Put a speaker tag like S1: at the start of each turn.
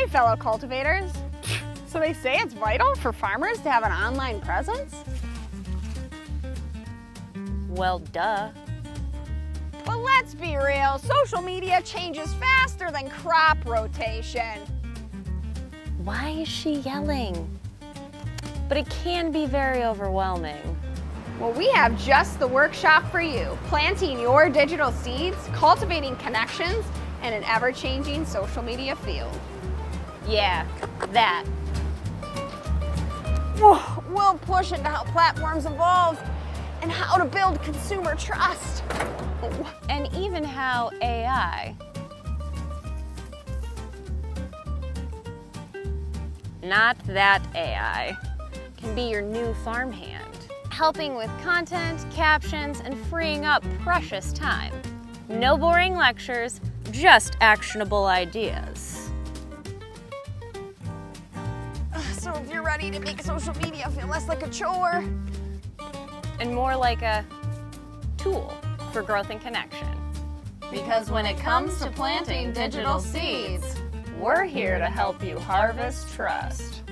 S1: Hi, fellow cultivators. So they say it's vital for farmers to have an online presence?
S2: Well, duh.
S1: But let's be real, social media changes faster than crop rotation.
S2: Why is she yelling? But it can be very overwhelming.
S1: Well, we have just the workshop for you. Planting your digital seeds, cultivating connections, in an ever-changing social media field.
S2: Yeah, that.
S1: We'll push into how platforms evolve and how to build consumer trust.
S2: And even how AI, not that AI, can be your new farmhand, helping with content, captions, and freeing up precious time. No boring lectures, just actionable ideas.
S1: So if you're ready to make social media feel less like a chore,
S2: And more like a tool for growth and connection. Because when it comes to planting digital seeds, we're here to help you harvest trust.